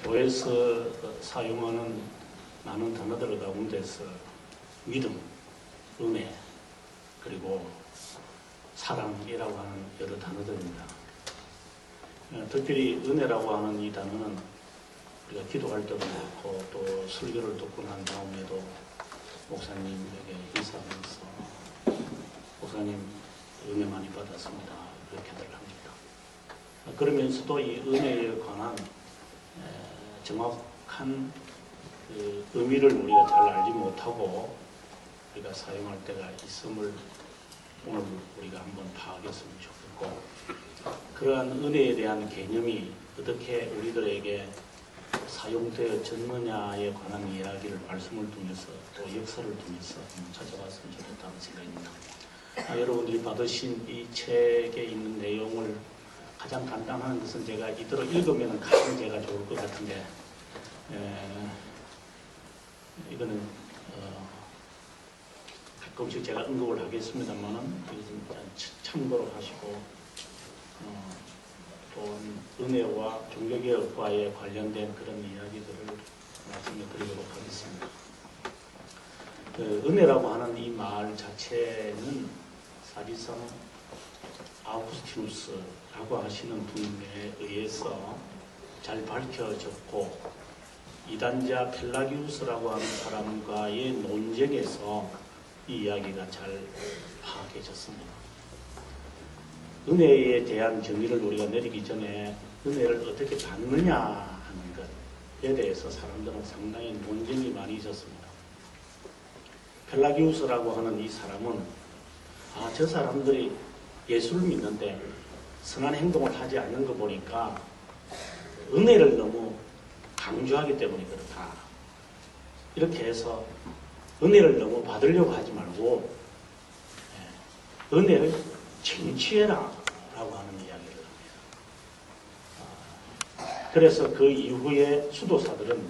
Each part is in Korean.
교회에서 사용하는 많은 단어들 가운데서 믿음, 은혜, 그리고 사랑이라고 하는 여러 단어들입니다. 특별히 은혜라고 하는 이 단어는 우리가 기도할 때도 그렇고 또 설교를 듣고 난 다음에도 목사님에게 인사하면서 목사님 은혜 많이 받았습니다. 이렇게들 합니다. 그러면서도 이 은혜에 관한 정확한 그 의미를 우리가 잘 알지 못하고 우리가 사용할 때가 있음을 오늘 우리가 한번 파악했으면 좋겠고, 그러한 은혜에 대한 개념이 어떻게 우리들에게 사용되어졌느냐에 관한 이야기를 말씀을 통해서 또 역사를 통해서 한번 찾아봤으면 좋겠다는 생각입니다. 여러분들이 받으신 이 책에 있는 내용을 가장 간단한 것은 제가 이대로 읽으면 가장 제가 좋을 것 같은데, 이거는 가끔씩 제가 언급을 하겠습니다만은 이것은 참고로 하시고, 또 은혜와 종교개혁과에 관련된 그런 이야기들을 말씀해 드리도록 하겠습니다. 은혜라고 하는 이 말 자체는 사실상 아우구스티누스라고 하시는 분에 의해서 잘 밝혀졌고, 이단자 펠라기우스라고 하는 사람과의 논쟁에서 이 이야기가 잘 파악해졌습니다. 은혜에 대한 정의를 우리가 내리기 전에 은혜를 어떻게 받느냐 하는 것에 대해서 사람들은 상당히 논쟁이 많이 있었습니다. 펠라기우스라고 하는 이 사람은 저 사람들이 예수를 믿는데 선한 행동을 하지 않는 거 보니까 은혜를 너무 강조하기 때문에 그렇다. 이렇게 해서 은혜를 너무 받으려고 하지 말고 은혜를 쟁취해라 라고 하는 이야기를 합니다. 그래서 그 이후에 수도사들은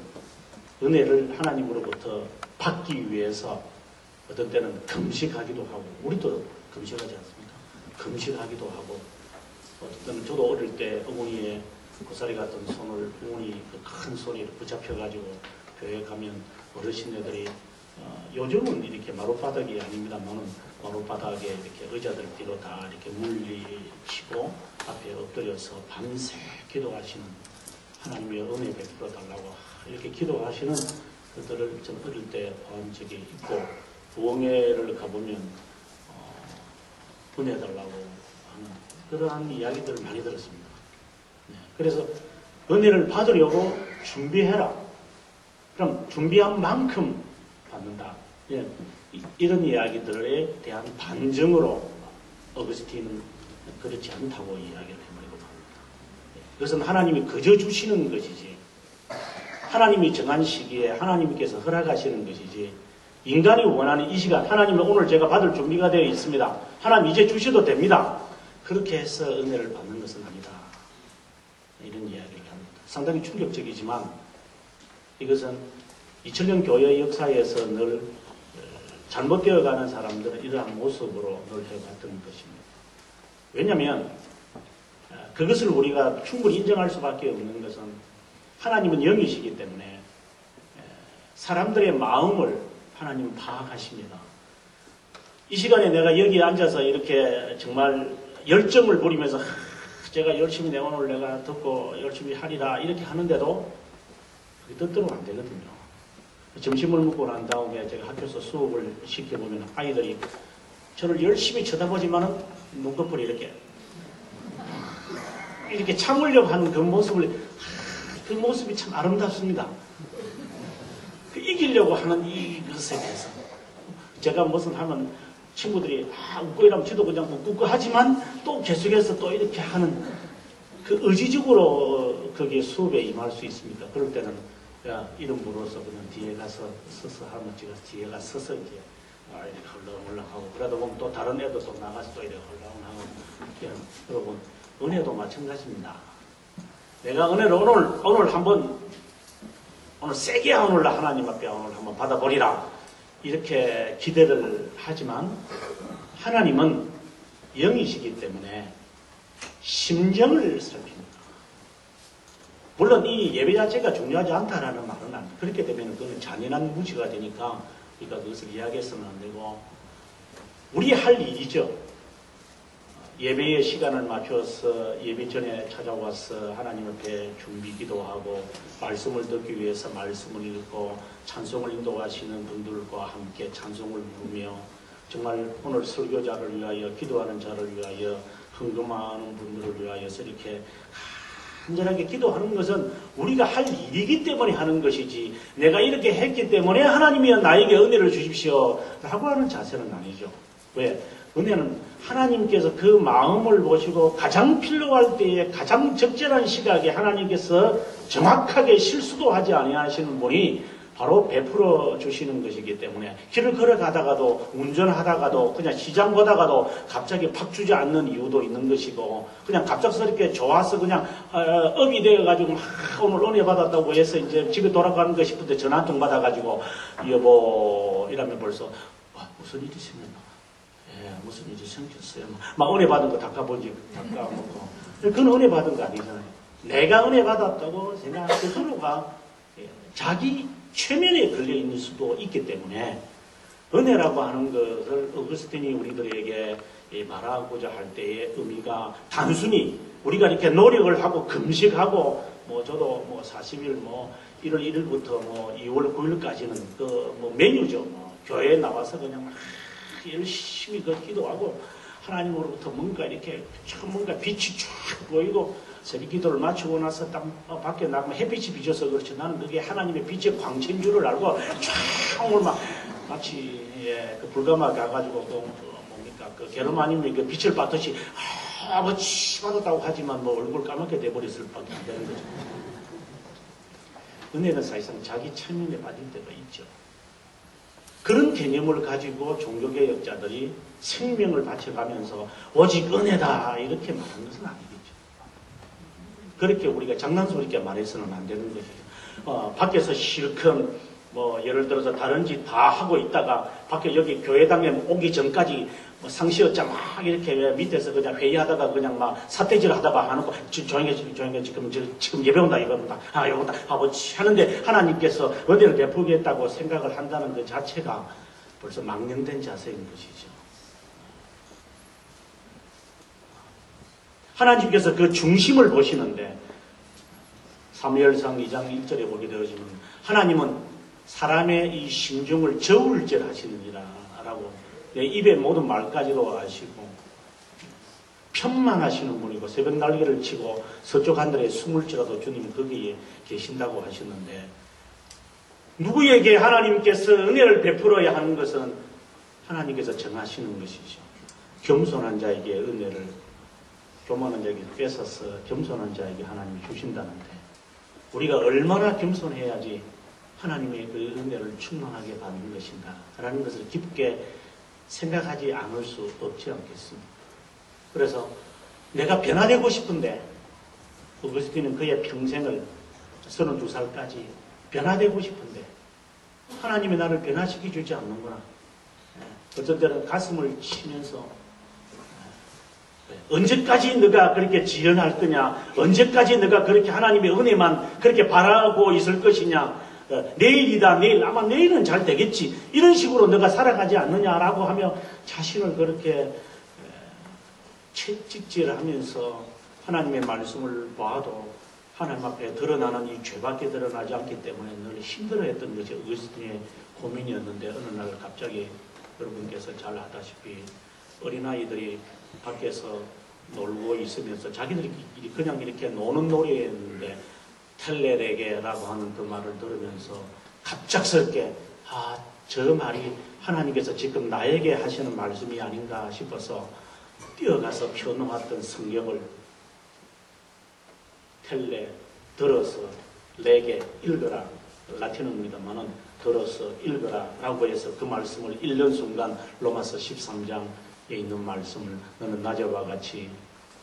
은혜를 하나님으로부터 받기 위해서 어떤 때는 금식하기도 하고, 우리도 금식하지 않습니까? 금식하기도 하고, 어떤 때는 저도 어릴 때 어머니의 고사리 같은 손을, 어머니 그 큰 손이 붙잡혀가지고 교회 가면 어르신들이 요즘은 이렇게 마룻바닥이 아닙니다만은 마룻바닥에 이렇게 의자들 뒤로 다 이렇게 물리치고 앞에 엎드려서 밤새 기도하시는, 하나님의 은혜 베풀어 달라고 이렇게 기도하시는 그들을 좀 어릴 때 본 적이 있고, 부흥회를 가보면 은혜 달라고 하는 그러한 이야기들을 많이 들었습니다. 그래서 은혜를 받으려고 준비해라. 그럼 준비한 만큼 받는다. 이런 이야기들에 대한 반증으로 어거스틴은 그렇지 않다고 이야기를 해버리고 합니다. 그것은 하나님이 그저 주시는 것이지, 하나님이 정한 시기에 하나님께서 허락하시는 것이지, 인간이 원하는 이 시간, 하나님은 오늘 제가 받을 준비가 되어 있습니다, 하나님 이제 주셔도 됩니다, 그렇게 해서 은혜를 받는 것은 아니다. 이런 이야기를 합니다. 상당히 충격적이지만 이것은 2000년 교회 역사에서 늘 잘못되어가는 사람들은 이러한 모습으로 늘 해왔던 것입니다. 왜냐하면 그것을 우리가 충분히 인정할 수밖에 없는 것은 하나님은 영이시기 때문에 사람들의 마음을 하나님은 파악하십니다. 이 시간에 내가 여기 앉아서 이렇게 정말 열정을 부리면서 제가 열심히 오늘 내가 듣고 열심히 하리라 이렇게 하는데도 그게 뜻대로 안 되거든요. 점심을 먹고 난 다음에 제가 학교에서 수업을 시켜보면 아이들이 저를 열심히 쳐다보지만은 눈꺼풀이 이렇게 참으려고 하는 그 모습이 참 아름답습니다. 그 이기려고 하는 이것에 대해서 제가 무슨 하면 친구들이 웃고 이러면 저도 그냥 웃고 하지만 또 계속해서 또 이렇게 하는 그 의지적으로 거기에 수업에 임할 수 있습니다. 그럴 때는 이름 부르어서 그냥 뒤에 가서 서서 하면 제가 뒤에 가서 서서 이제 이렇게 헐렁헐렁하고, 그러다 보면 또 다른 애도 또 나가서 또 이렇게 헐렁하고. 여러분, 은혜도 마찬가지입니다. 내가 은혜를 오늘 세게 하나님 앞에 오늘 한번 받아보리라 이렇게 기대를 하지만, 하나님은 영이시기 때문에 심정을 살핍니다. 물론 이 예배 자체가 중요하지 않다라는 말은 안 돼. 그렇게 되면 그건 잔인한 무지가 되니까 우리가 그것을 이야기해서는 안 되고, 우리 할 일이죠. 예배의 시간을 맞춰서 예배 전에 찾아와서 하나님 앞에 준비 기도하고 말씀을 듣기 위해서 말씀을 읽고 찬송을 인도하시는 분들과 함께 찬송을 부르며 정말 오늘 설교자를 위하여 기도하는 자를 위하여 헌금하는 분들을 위하여서 이렇게 간절하게 기도하는 것은 우리가 할 일이기 때문에 하는 것이지 내가 이렇게 했기 때문에 하나님이 나에게 은혜를 주십시오 라고 하는 자세는 아니죠. 왜? 은혜는 하나님께서 그 마음을 보시고 가장 필요할 때에 가장 적절한 시각에 하나님께서 정확하게 실수도 하지 아니하시는 분이 바로 베풀어 주시는 것이기 때문에 길을 걸어가다가도 운전하다가도 그냥 시장 보다가도 갑자기 팍 주지 않는 이유도 있는 것이고 그냥 갑작스럽게 좋아서 그냥 업이 되어가지고 막 오늘 은혜 받았다고 해서 이제 집에 돌아가는 거 싶은데 전화 한 통 받아가지고 여보 이러면 벌써 와, 무슨 일이 있으면 무슨 일이 생겼어요. 막 은혜 받은 거 닦아보지, 닦아먹고. 그건 은혜 받은 거 아니잖아요. 내가 은혜 받았다고 생각할 그 서로가 자기 최면에 걸려있는 수도 있기 때문에 은혜라고 하는 것을 어거스틴이 우리들에게 말하고자 할 때의 의미가 단순히 우리가 이렇게 노력을 하고 금식하고 저도 40일 1월 1일부터 2월 9일까지는 그 메뉴죠. 교회에 나와서 그냥 막 열심히 그 기도하고 하나님으로부터 뭔가 이렇게 뭔가 빛이 쫙 보이고 새벽 기도를 마치고 나서 딱 밖에 나가면 햇빛이 비쳐서 그렇지 나는 그게 하나님의 빛의 광채인 줄을 알고 쫙 오늘 막 마치 그 불가마 가가지고 뭡니까 그 게르마늄의 그 빛을 받듯이 아버지 받았다고 하지만 얼굴 까맣게 돼버렸을 밖에 안 되는 거죠. 은혜는 사실상 자기 체면에 빠질 때가 있죠. 그런 개념을 가지고 종교개혁자들이 생명을 바쳐가면서 오직 은혜다 이렇게 말하는 것은 아니겠죠. 그렇게 우리가 장난스럽게 말해서는 안 되는 거죠. 밖에서 실컷 예를 들어서 다른 짓 다 하고 있다가 밖에 여기 교회당에 오기 전까지 상시였자 막 이렇게 밑에서 그냥 회의하다가 그냥 막 사태질 하다가 하는 거 조용히 지금 예배온다 예배온다 아버지 하는데 하나님께서 은혜를 베푸겠다고 생각을 한다는 그 자체가 벌써 망령된 자세인 것이죠. 하나님께서 그 중심을 보시는데 사무엘상 2장 1절에 보게 되어지면 하나님은 사람의 이 심중을 저울질하시느니라 라고 내 입의 모든 말까지도 아시고 편망하시는 분이고 새벽 날개를 치고 서쪽 하늘에 숨을지라도 주님 거기에 계신다고 하셨는데 누구에게 하나님께서 은혜를 베풀어야 하는 것은 하나님께서 정하시는 것이죠. 겸손한 자에게 은혜를 교만한 자에게 뺏어서 겸손한 자에게 하나님이 주신다는데 우리가 얼마나 겸손해야지 하나님의 그 은혜를 충만하게 받는 것인가 라는 것을 깊게 생각하지 않을 수 없지 않겠습니까? 그래서 내가 변화되고 싶은데 어거스틴은 그의 평생을 32살까지 변화되고 싶은데 하나님이 나를 변화시켜 주지 않는구나. 어떤 때는 가슴을 치면서 언제까지 너가 그렇게 지연할 거냐? 언제까지 너가 그렇게 하나님의 은혜만 그렇게 바라고 있을 것이냐? 내일이다 내일 아마 내일은 잘 되겠지 이런 식으로 너가 살아가지 않느냐라고 하며 자신을 그렇게 채찍질하면서 하나님의 말씀을 봐도 하나님 앞에 드러나는 이 죄밖에 드러나지 않기 때문에 늘 힘들어했던 것이 어거스틴의 고민이었는데 어느 날 갑자기 여러분께서 잘 아다시피 어린아이들이 밖에서 놀고 있으면서 자기들이 그냥 이렇게 노는 놀이였는데 텔레레게라고 하는 그 말을 들으면서 갑작스럽게 저 말이 하나님께서 지금 나에게 하시는 말씀이 아닌가 싶어서 뛰어가서 펴놓았던 성경을 텔레 들어서 레게 읽어라 라틴어입니다만은 들어서 읽어라 라고 해서 그 말씀을 읽는 순간 로마서 13장에 있는 말씀을 너는 낮에와 같이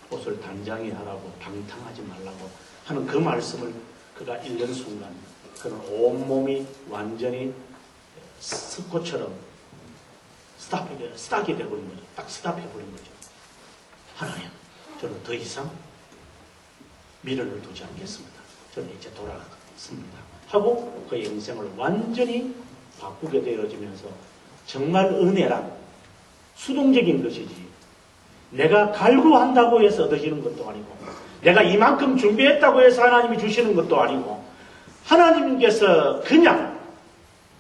옷을 단장히 하라고 방탕하지 말라고 하는 그 말씀을 그가 읽는 순간 그는 온몸이 완전히 스코처럼 스탑이 되어버린 거죠. 딱 스탑해버린 거죠. 하나님, 저는 더 이상 미련을 두지 않겠습니다. 저는 이제 돌아갔습니다. 하고 그의 인생을 완전히 바꾸게 되어지면서 정말 은혜란 수동적인 것이지 내가 갈구한다고 해서 얻어지는 것도 아니고 내가 이만큼 준비했다고 해서 하나님이 주시는 것도 아니고 하나님께서 그냥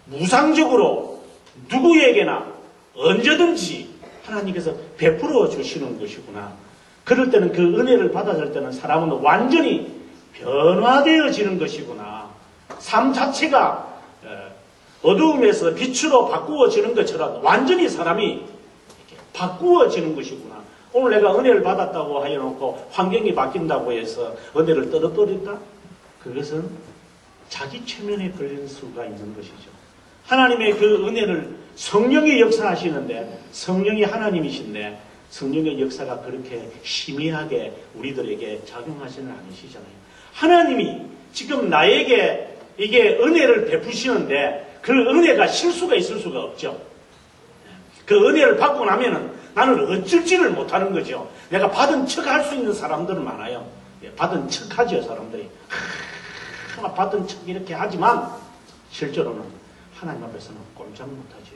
무상적으로 누구에게나 언제든지 하나님께서 베풀어 주시는 것이구나. 그럴 때는 그 은혜를 받아들 때는 사람은 완전히 변화되어지는 것이구나. 삶 자체가 어두움에서 빛으로 바꾸어지는 것처럼 완전히 사람이 이렇게 바꾸어지는 것이구나. 오늘 내가 은혜를 받았다고 하여놓고 환경이 바뀐다고 해서 은혜를 떨어뜨렸다? 그것은 자기 최면에 걸릴 수가 있는 것이죠. 하나님의 그 은혜를 성령이 역사하시는데 성령이 하나님이신데 성령의 역사가 그렇게 희미하게 우리들에게 작용하지는 않으시잖아요. 하나님이 지금 나에게 이게 은혜를 베푸시는데 그 은혜가 실수가 있을 수가 없죠. 그 은혜를 받고 나면은 나는 어쩔지를 못하는 거죠. 내가 받은 척 할 수 있는 사람들은 많아요. 받은 척 하죠, 사람들이. 받은 척 이렇게 하지만 실제로는 하나님 앞에서는 꼼짝 못하죠.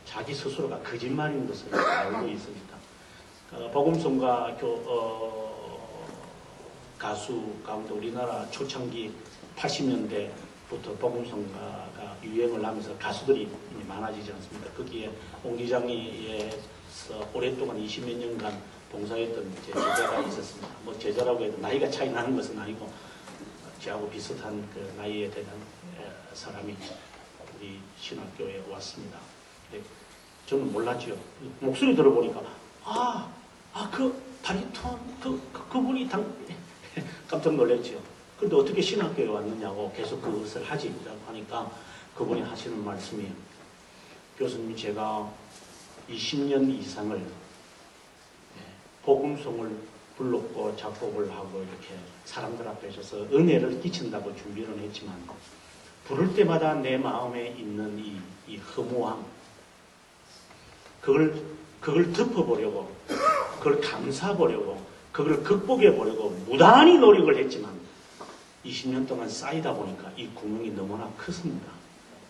자기 스스로가 거짓말인 것을 알고 있으니까. 복음성가 가수 가운데 우리나라 초창기 80년대부터 복음성가가 유행을 하면서 가수들이 많아지지 않습니까? 거기에 옹 기장이에서 오랫동안 20몇 년간 봉사했던 제자가 있었습니다. 뭐 제자라고 해도 나이가 차이 나는 것은 아니고 저하고 비슷한 그 나이에 되는 사람이 우리 신학교에 왔습니다. 저는 몰랐죠. 목소리 들어보니까 그 바리톤 그분이 깜짝 놀랐죠. 그런데 어떻게 신학교에 왔느냐고 계속 그것을 하지라고 하니까 그분이 하시는 말씀이 교수님 제가 20년 이상을 복음성을 불렀고 작곡을 하고 이렇게 사람들 앞에 서서 은혜를 끼친다고 준비를 했지만 부를 때마다 내 마음에 있는 이 허무함 그걸 덮어보려고 그걸 감싸보려고 그걸 극복해보려고 무단히 노력을 했지만 20년 동안 쌓이다 보니까 이 구멍이 너무나 컸습니다.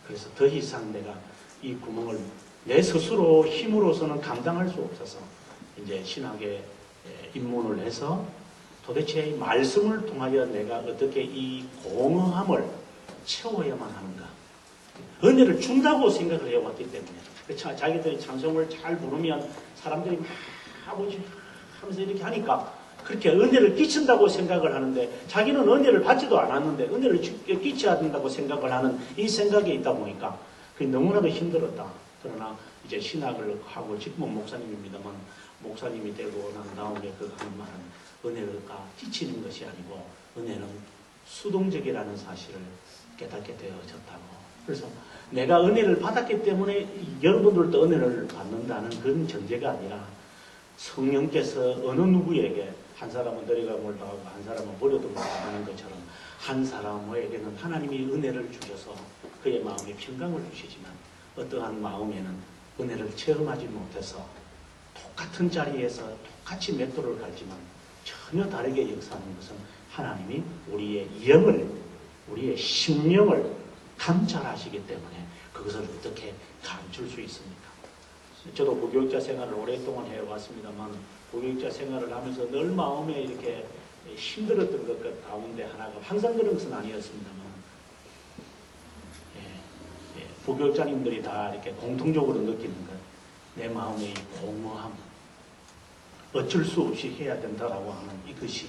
그래서 더 이상 내가 이 구멍을 내 스스로 힘으로서는 감당할 수 없어서 이제 신학에 입문을 해서 도대체 이 말씀을 통하여 내가 어떻게 이 공허함을 채워야만 하는가. 은혜를 준다고 생각을 해왔기 때문에 자기들이 찬송을 잘 부르면 사람들이 막 아버지 하면서 이렇게 하니까 그렇게 은혜를 끼친다고 생각을 하는데 자기는 은혜를 받지도 않았는데 은혜를 끼쳐야 된다고 생각을 하는 이 생각에 있다 보니까 그게 너무나도 힘들었다. 그러나 이제 신학을 하고 지금은 목사님입니다만 목사님이 되고 난 다음에 그 하는 말은 은혜가 끼치는 것이 아니고 은혜는 수동적이라는 사실을 깨닫게 되어졌다고. 그래서 내가 은혜를 받았기 때문에 여러분들도 은혜를 받는다는 그런 전제가 아니라 성령께서 어느 누구에게 한 사람은 내려감을 당하고 한 사람은 버려도 못하는 것처럼 한 사람에게는 하나님이 은혜를 주셔서 그의 마음에 평강을 주시지만 어떠한 마음에는 은혜를 체험하지 못해서 똑같은 자리에서 똑같이 맷돌을 갈지만 전혀 다르게 역사하는 것은 하나님이 우리의 영을 우리의 심령을 감찰하시기 때문에 그것을 어떻게 감출 수 있습니까? 저도 부교육자 생활을 오랫동안 해왔습니다만 부교육자 생활을 하면서 늘 마음에 이렇게 힘들었던 것 가운데 하나가 항상 그런 것은 아니었습니다만 부교육자님들이 다 이렇게 공통적으로 느끼는 것 내 마음의 공허함 어쩔 수 없이 해야 된다라고 하는 이것이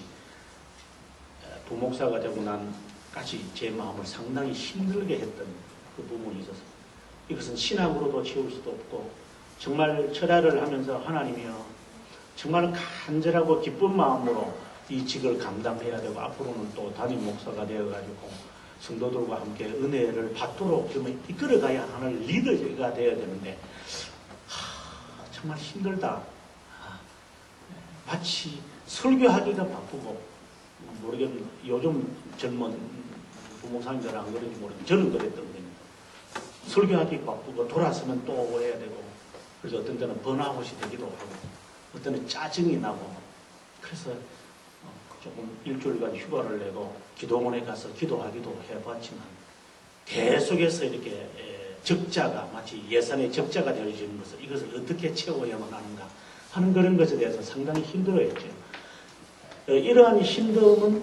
부목사가 되고 난까지 제 마음을 상당히 힘들게 했던 그 부분이 있어서 이것은 신학으로도 지울 수도 없고 정말 철야를 하면서 하나님이여 정말 간절하고 기쁜 마음으로 이 직을 감당해야 되고 앞으로는 또 담임 목사가 되어가지고 성도들과 함께 은혜를 받도록 이끌어가야 하는 리더가 되어야 되는데 정말 힘들다. 마치 설교하기가 바쁘고 모르겠는데 요즘 젊은 부목사님들은 안 그런지 모르겠는데 저는 그랬던 겁니다. 설교하기 바쁘고 돌아서면 또 해야 되고 그래서 어떤 때는 번아웃이 되기도 하고 어떤 때는 짜증이 나고 그래서 조금 일주일간 휴가를 내고 기도원에 가서 기도하기도 해봤지만 계속해서 이렇게 적자가 마치 예산의 적자가 되어지는 것을 이것을 어떻게 채워야만 하는가 하는 그런 것에 대해서 상당히 힘들어했죠. 이러한 힘듦은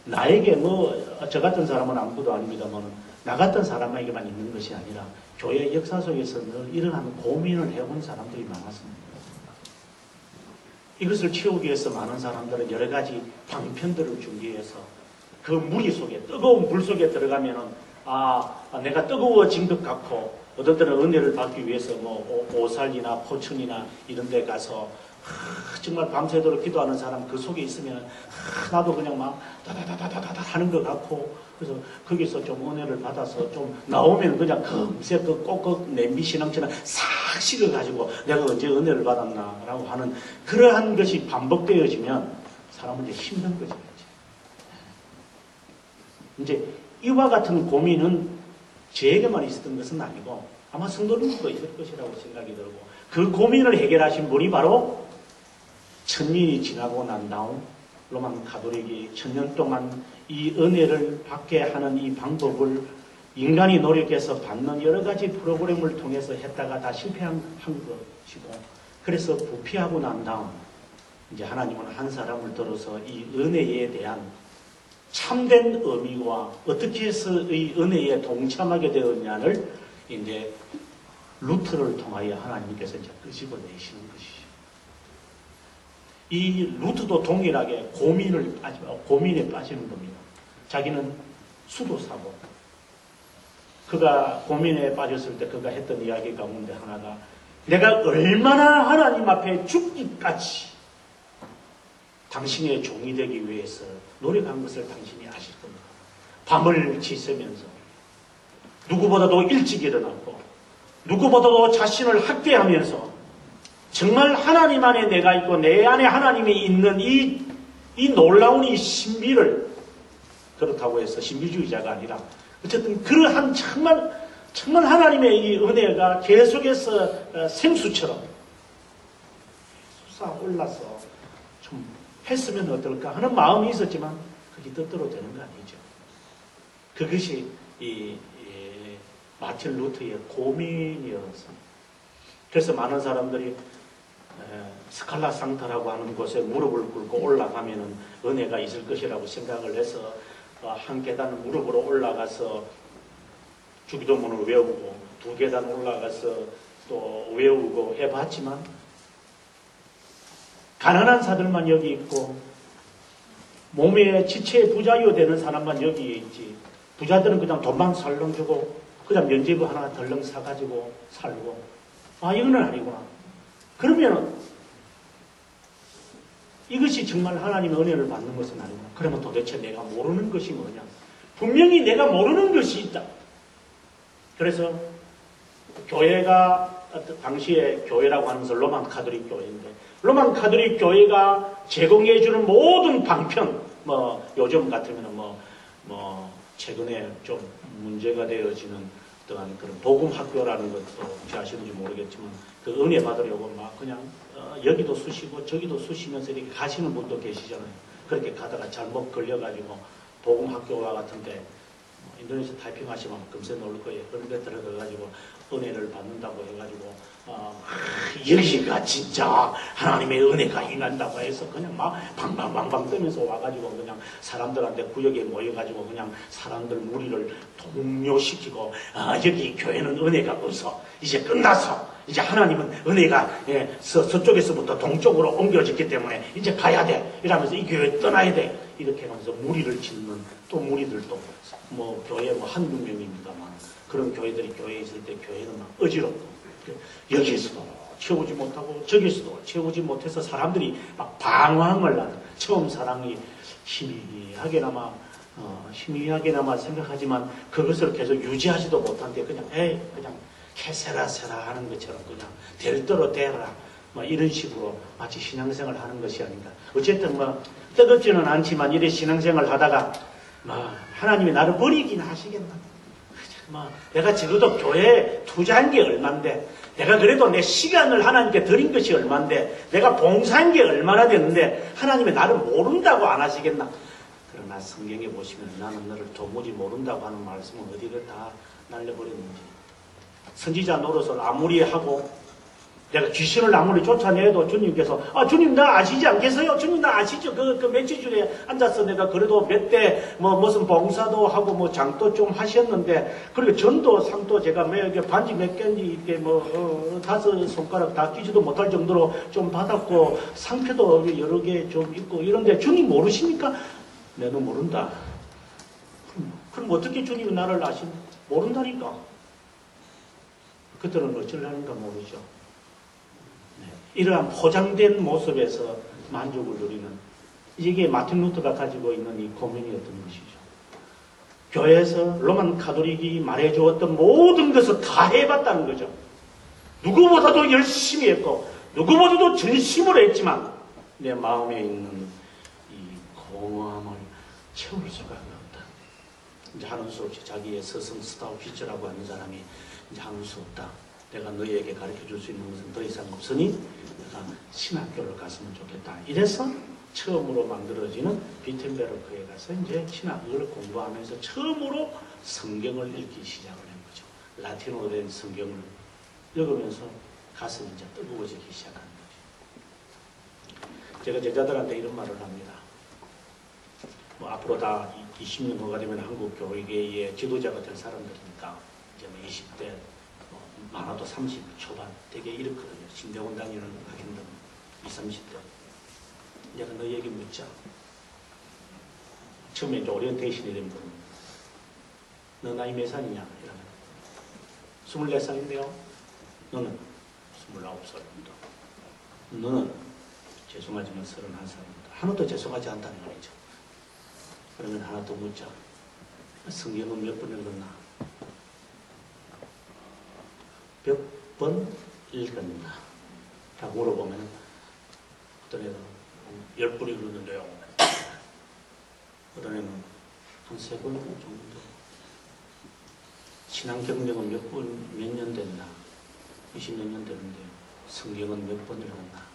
나에게 저 같은 사람은 아무것도 아닙니다만 나 같은 사람에게만 있는 것이 아니라 교회 역사 속에서 늘 이러한 고민을 해온 사람들이 많았습니다. 이것을 채우기 위해서 많은 사람들은 여러 가지 방편들을 준비해서 그 무리 속에 뜨거운 물 속에 들어가면은 내가 뜨거워진 것 같고 어떤 때는 은혜를 받기 위해서 오살이나 포천이나 이런 데 가서 정말 밤새도록 기도하는 사람 그 속에 있으면 나도 그냥 막 다다다다다다 하는 것 같고 그래서 거기서 좀 은혜를 받아서 좀 나오면 그냥 금세 꼭 냄비 신앙처럼 싹 식어가지고 내가 언제 은혜를 받았나라고 하는 그러한 것이 반복되어지면 사람은 이제 힘든 거죠. 이제 이와 같은 고민은 저에게만 있었던 것은 아니고 아마 성도님도 있을 것이라고 생각이 들고 그 고민을 해결하신 분이 바로 1000년이 지나고 난 다음 로만 가톨릭이 1000년 동안 이 은혜를 받게 하는 이 방법을 인간이 노력해서 받는 여러 가지 프로그램을 통해서 했다가 다 실패한 것이고 그래서 부패하고 난 다음 이제 하나님은 한 사람을 들어서 이 은혜에 대한 참된 의미와 어떻게 해서 이 은혜에 동참하게 되었냐를 이제 루트를 통하여 하나님께서 이제 끄집어내시는 것이죠. 이 루트도 동일하게 고민에 빠지는 겁니다. 자기는 수도사고 그가 고민에 빠졌을 때 그가 했던 이야기 가운데 하나가 내가 얼마나 하나님 앞에 죽기까지 당신의 종이 되기 위해서 노력한 것을 당신이 아실 겁니다. 밤을 지새면서 누구보다도 일찍 일어났고 누구보다도 자신을 학대하면서 정말 하나님 안에 내가 있고 내 안에 하나님이 있는 이 놀라운 이 신비를 그렇다고 해서 신비주의자가 아니라 어쨌든 그러한 정말 하나님의 이 은혜가 계속해서 생수처럼 솟아올라서 좀 했으면 어떨까 하는 마음이 있었지만 그게 뜻대로 되는 거 아니죠. 그것이 이 마틴 루터의 고민이었습니다. 그래서 많은 사람들이 스칼라 상타라고 하는 곳에 무릎을 꿇고 올라가면은 은혜가 있을 것이라고 생각을 해서 한 계단 무릎으로 올라가서 주기도문을 외우고 두 계단 올라가서 또 외우고 해봤지만 가난한 사람만 여기 있고 몸에 지체에 부자유 되는 사람만 여기에 있지 부자들은 그냥 돈만 설렁 주고 그냥 면제부 하나 덜렁 사가지고 살고 이거는 아니구나. 그러면은 이것이 정말 하나님의 은혜를 받는 것은 아니구나. 그러면 도대체 내가 모르는 것이 뭐냐. 분명히 내가 모르는 것이 있다. 그래서 교회가 당시에 교회라고 하는 것은 로만 가톨릭 교회인데 로만 가톨릭 교회가 제공해주는 모든 방편 요즘 같으면 최근에 좀 문제가 되어지는 어떠한 그런 복음학교라는 것도 혹시 아시는지 모르겠지만 그 은혜 받으려고 막 그냥 여기도 쑤시고 저기도 쑤시면서 이렇게 가시는 분도 계시잖아요. 그렇게 가다가 잘못 걸려가지고 복음학교와 같은데 인도네시아 타이핑하시면 금세 놀 거예요. 그런 데 들어가가지고 은혜를 받는다고 해가지고 여기가 진짜 하나님의 은혜가 임한다고 해서 그냥 막 방방방방 뜨면서 와가지고 그냥 사람들한테 구역에 모여가지고 그냥 사람들 무리를 동요시키고 여기 교회는 은혜가 없어 이제 끝났어 이제 하나님은 은혜가 서쪽에서부터 동쪽으로 옮겨졌기 때문에 이제 가야 돼 이러면서 이 교회 떠나야 돼 이렇게 하면서 무리를 짓는 또 무리들도 교회 한두 명입니다만 그런 교회들이 교회에 있을 때 교회는 막 어지럽고 여기에서도 채우지 못하고 저기에서도 채우지 못해서 사람들이 막 방황을 하는 처음 사랑이 희미하게나마 생각하지만 그것을 계속 유지하지도 못한데 그냥 캐세라세라 하는 것처럼 그냥 될 대로 되라 이런 식으로 마치 신앙생활을 하는 것이 아닌가. 어쨌든 뜨겁지는 않지만 이래 신앙생활을 하다가 하나님이 나를 버리긴 하시겠나. 내가 지금도 교회에 투자한 게 얼만데 내가 그래도 내 시간을 하나님께 드린 것이 얼마인데, 내가 봉사한 게 얼마나 됐는데, 하나님이 나를 모른다고 안 하시겠나? 그러나 성경에 보시면 나는 너를 도무지 모른다고 하는 말씀은 어디를 다 날려버렸는지. 선지자 노릇을 아무리 하고, 내가 귀신을 아무리 쫓아내도 주님께서, 주님 나 아시지 않겠어요? 주님 나 아시죠? 그 며칠 전에 앉아서 내가 그래도 몇 대 무슨 봉사도 하고 뭐 장도 좀 하셨는데, 그리고 전도 상도 제가 반지 몇 개인지 이렇게 5 손가락 다 끼지도 못할 정도로 좀 받았고, 상표도 여러 개 좀 있고 이런데 주님 모르십니까? 내는 모른다. 그럼 어떻게 주님이 나를 모른다니까. 그들은 어쩌려는가 모르죠. 이러한 포장된 모습에서 만족을 누리는, 이게 마틴 루터가 가지고 있는 이 고민이었던 것이죠. 교회에서 로만 가톨릭이 말해주었던 모든 것을 다 해봤다는 거죠. 누구보다도 열심히 했고 누구보다도 전심으로 했지만 내 마음에 있는 이 공허함을 채울 수가 없다. 이제 하는 수 없이 자기의 스승 스타우피츠라고 하는 사람이 이제 하는 수 없다. 내가 너희에게 가르쳐줄 수 있는 것은 더 이상 없으니 내가 신학교를 갔으면 좋겠다. 이래서 처음으로 만들어지는 비텐베르크에 가서 이제 신학을 공부하면서 처음으로 성경을 읽기 시작을 한 거죠. 라틴어로 된 성경을 읽으면서 가슴이 이제 뜨거워지기 시작한 거죠. 제가 제자들한테 이런 말을 합니다. 앞으로 다 20년 후가 되면 한국 교회의 지도자가 될 사람들이니까 이제 20대 많아도 30 초반 되게 이렇거든요. 신대원 다니는 학생들 20, 30대. 내가 너희에게 묻자. 처음에 이제 오리엔테이션이 된 분은 너 나이 몇 살이냐? 이러면 24살인데요. 너는 29살입니다. 너는 죄송하지만 31살입니다. 하나도 죄송하지 않다는 말이죠. 그러면 하나 더 묻자. 성경은 몇 번 읽었나? 몇 번 읽었나? 라고 물어보면 어떤 애는 10번 읽었는데요. 어떤 애는 한 3번 정도. 신앙 경력은 몇 년 됐나? 20몇 년 됐는데 성경은 몇 번 읽었나?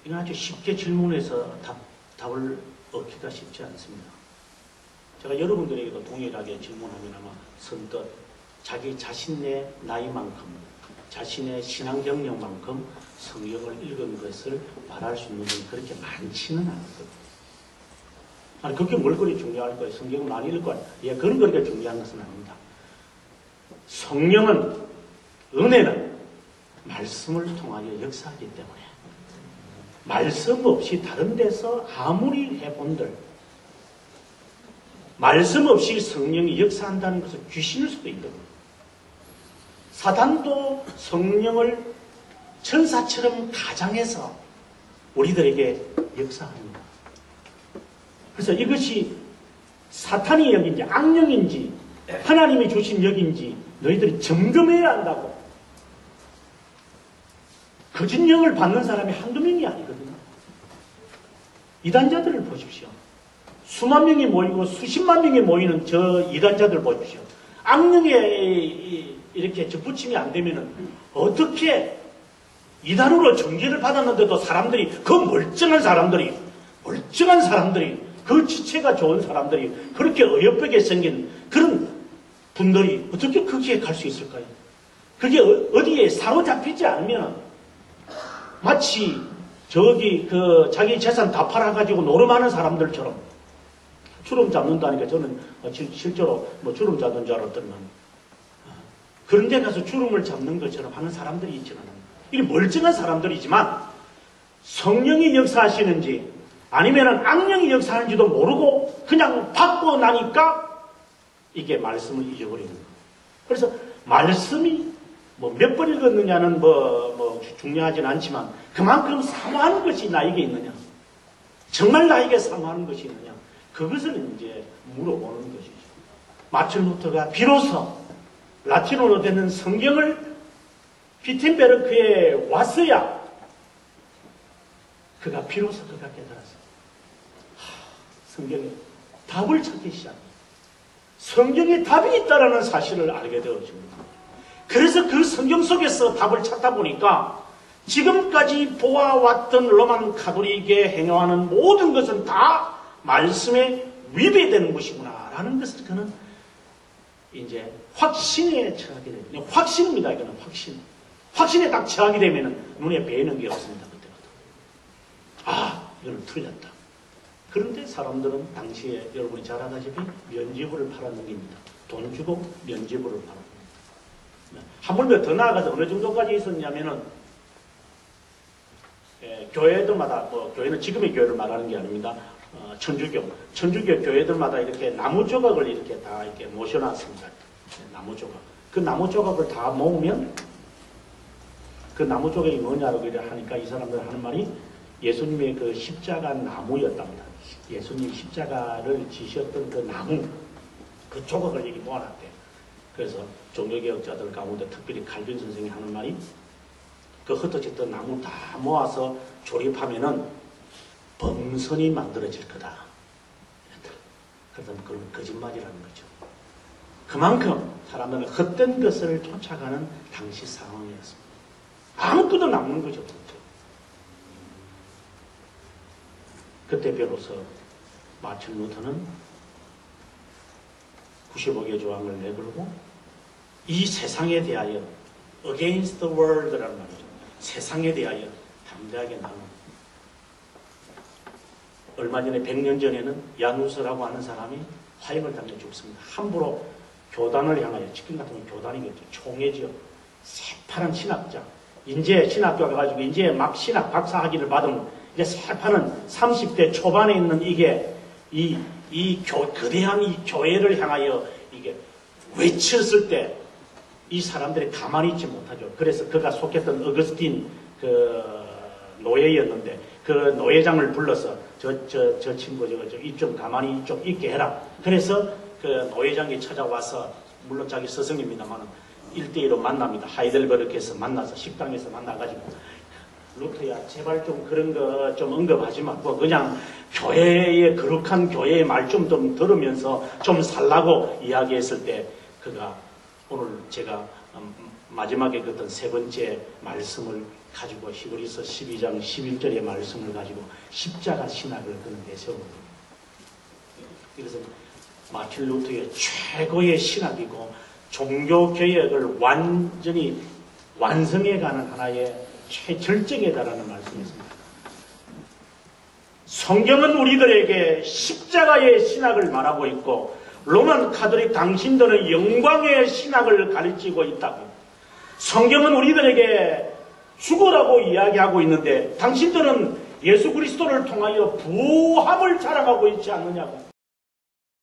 이건 아주 쉽게 질문해서 답을 얻기가 쉽지 않습니다. 제가 여러분들에게도 동일하게 질문하면 아마 선뜻 자기 자신의 나이만큼, 자신의 신앙 경력만큼 성경을 읽은 것을 말할 수 있는 분이 그렇게 많지는 않거든요. 아니, 그렇게 뭘 그리 중요할 거예요? 성경을 많이 읽을 거예요? 예, 그런 거리가 중요한 것은 아닙니다. 성령은, 은혜는 말씀을 통하여 역사하기 때문에 말씀 없이 다른 데서 아무리 해본들 말씀 없이 성령이 역사한다는 것은 귀신일 수도 있거든요. 사단도 성령을 천사처럼 가장해서 우리들에게 역사합니다. 그래서 이것이 사탄의 역인지 악령인지 하나님이 주신 역인지 너희들이 점검해야 한다고. 거짓 영을 받는 사람이 한두 명이 아니거든요. 이단자들을 보십시오. 수만 명이 모이고 수십만 명이 모이는 저 이단자들 보십시오. 악령에 이렇게 접붙임이 안 되면은 어떻게 이단으로 정죄를 받았는데도 사람들이, 그 멀쩡한 사람들이 그 지체가 좋은 사람들이 그렇게 어여쁘게 생긴 그런 분들이 어떻게 거기에 갈 수 있을까요? 그게 어디에 사로잡히지 않으면 마치 저기 자기 재산 다 팔아가지고 노름하는 사람들처럼 주름 잡는다니까 저는 실제로 주름 잡는 줄 알았더니만 그런 데 가서 주름을 잡는 것처럼 하는 사람들이 있지는 않아요. 이게 멀쩡한 사람들이지만 성령이 역사하시는지 아니면 악령이 역사하는지도 모르고 그냥 받고 나니까 이게 말씀을 잊어버리는 거예요. 그래서 말씀이 몇 번 읽었느냐는 중요하진 않지만 그만큼 사모하는 것이 나에게 있느냐, 정말 나에게 사모하는 것이 있느냐, 그것을 이제 물어보는 것이죠. 마틴 루터가 비로소 라틴어로 되는 성경을 비텐베르크에 왔어야 그가 비로소 깨달았어요. 성경에 답을 찾기 시작합니다. 성경에 답이 있다는 사실을 알게 되어집니다. 그래서 그 성경 속에서 답을 찾다 보니까 지금까지 보아왔던 로만 가톨릭에 행하는 모든 것은 다 말씀에 위배되는 것이구나 라는 것을 그는 이제 확신에 처하게 됩니다. 확신입니다. 이거는 확신. 확신에 딱 처하게 되면 눈에 뵈는 게 없습니다. 그때부터. 아, 이거는 틀렸다. 그런데 사람들은 당시에 여러분이 잘 아다시피 면죄부를 팔아넘깁니다. 돈 주고 면죄부를 팔아넘깁니다. 하물며 더 나아가서 어느 정도까지 있었냐면은 교회들마다, 교회는 지금의 교회를 말하는 게 아닙니다. 천주교 교회들마다 이렇게 나무 조각을 이렇게 다 이렇게 모셔놨습니다. 나무 조각. 그 나무 조각을 다 모으면 그 나무 조각이 뭐냐고 하니까 이 사람들 하는 말이 예수님의 그 십자가 나무였답니다. 예수님 십자가를 지셨던 그 나무, 그 조각을 여기 모아놨대. 그래서 종교개혁자들 가운데 특별히 칼빈 선생이 하는 말이 그 흩어졌던 나무 다 모아서 조립하면은 범선이 만들어질 거다. 그러면 그건 거짓말이라는 거죠. 그만큼 사람들은 헛된 것을 쫓아가는 당시 상황이었습니다. 아무것도 남는 거죠. 그때 비로소 마틴 루터는 95개 조항을 내걸고 이 세상에 대하여 against the world라는 말이죠. 세상에 대하여 담대하게 나눕니다. 얼마 전에 100년 전에는 야누스라고 하는 사람이 화형을 당해 죽습니다. 함부로 교단을 향하여, 지금 같은 건 교단이겠죠. 총회지요. 새파란 신학자. 이제 신학교 가가지고 이제 막 신학 박사 학위를 받은 이제 새파란 30대 초반에 있는 이게 거대한 이 교회를 향하여 이게 외쳤을 때 이 사람들이 가만히 있지 못하죠. 그래서 그가 속했던 어거스틴 그 노예였는데 그 노예장을 불러서 저 친구 이 좀 가만히 좀 있게 해라. 그래서 그 노예장이 찾아와서 물론 자기 스승입니다만 1대1로 만납니다. 하이델베르크에서 만나서 식당에서 만나가지고 루터야 제발 좀 그런 거 좀 언급하지 말고 그냥 교회의 거룩한 교회의 말 좀 들으면서 좀 살라고 이야기했을 때 그가 오늘 제가 마지막에 그랬던 세 번째 말씀을 가지고 히브리서 12장 11절의 말씀을 가지고 십자가 신학을 그는 내세웁니다. 그래서 마틴 루터의 최고의 신학이고 종교개혁을 완전히 완성해가는 하나의 최절정에 달하는 말씀이었습니다. 성경은 우리들에게 십자가의 신학을 말하고 있고 로만 가톨릭 당신들은 영광의 신학을 가르치고 있다고. 성경은 우리들에게 죽으라고 이야기하고 있는데 당신들은 예수 그리스도를 통하여 부활을 자랑하고 있지 않느냐고.